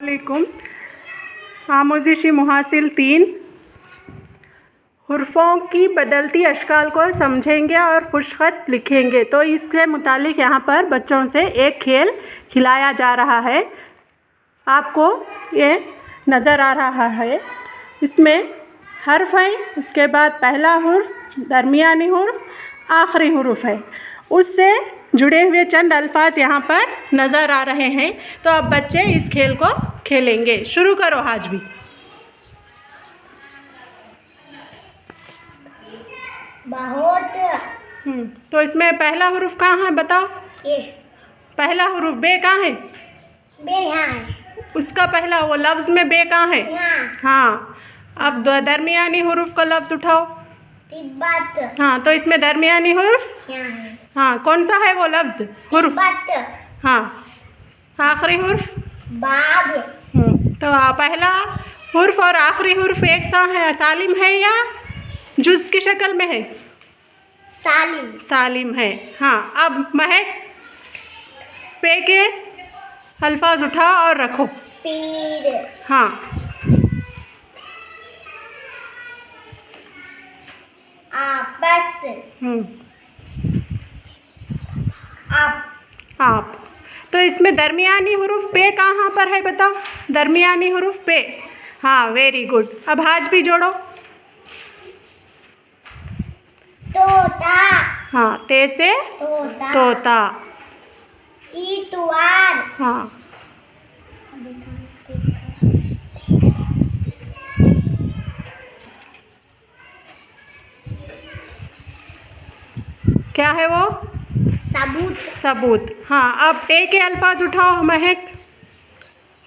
अलैकुम। आमोज़िशी मुहासिल 3 हुर्फ़ों की बदलती अशकाल को समझेंगे और खुशख़त लिखेंगे। तो इसके मुतालिक यहाँ पर बच्चों से एक खेल खिलाया जा रहा है। आपको ये नज़र आ रहा है, इसमें हर्फ है, उसके बाद पहला हुर्फ, दरमियानी हुर्फ, आखिरी हुर्फ है। उससे जुड़े हुए चंद अल्फाज यहाँ पर नज़र आ रहे हैं। तो अब बच्चे इस खेल को खेलेंगे। शुरू करो आज भी। बहुत। तो इसमें पहला हुर्फ कहाँ है बताओ? ये पहला हुर्फ बे कहाँ है? बे यहाँ है। उसका पहला वो लफ्ज़ में बे कहाँ है? यहाँ। हाँ। अब दरमियानी हुर्फ का लफ्ज़ उठाओ। तिब्बत। हाँ, तो इसमें दरमियानी हुर्फ, यहाँ है। हाँ, कौन सा है वो लफ्ज़? हुर्फ। तिब्बत। हाँ, आखिरी हुर्फ। बाब। तो पहला हुर्फ और आखिरी हुर्फ एक सा है, सालिम है या जुज़ की शक्ल में है? सालिम। सालिम है। हाँ, अब महक पे के अल्फाज उठा और रखो। पीर। हाँ, आपस। आप। तो इसमें दरमियानी हुर्फ पे कहाँ पर है बताओ? दरमियानी हुर्फ पे। हाँ, वेरी गुड। अब हाज भी जोड़ो। तोता। हाँ, ते से तोता। तोता। इतवार। हाँ, क्या है वो? सबूत। सबूत। हाँ, अब टे के अल्फाज उठाओ महक।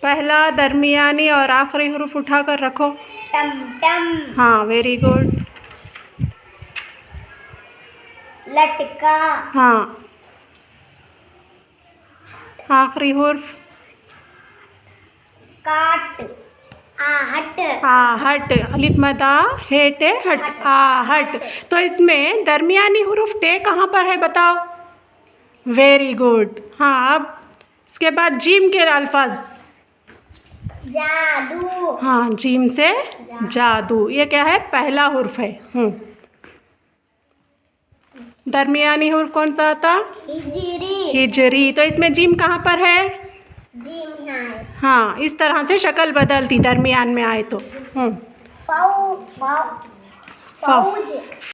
पहला, दरमियानी और आखिरी हुर्फ उठा कर रखो। टमटम। हाँ, वेरी गुड। लटका। हाँ, आखिरी हुर्फ। काट। आहट। आहट। अलिफ मदा हेट हट, आहट। तो इसमें दरमियानी हुर्फ टे कहाँ पर है बताओ? Very good. हाँ, अब इसके बाद जीम के अल्फाज। जादू। हाँ, जीम से जादू। ये क्या है? पहला हुर्फ है। दरमियानी हुर्फ कौन सा आता? हिजरी। हिजरी। तो इसमें जीम कहाँ पर है? जीम यहाँ है। हाँ, इस तरह से शक्ल बदलती दरमियान में आए तो। फौज।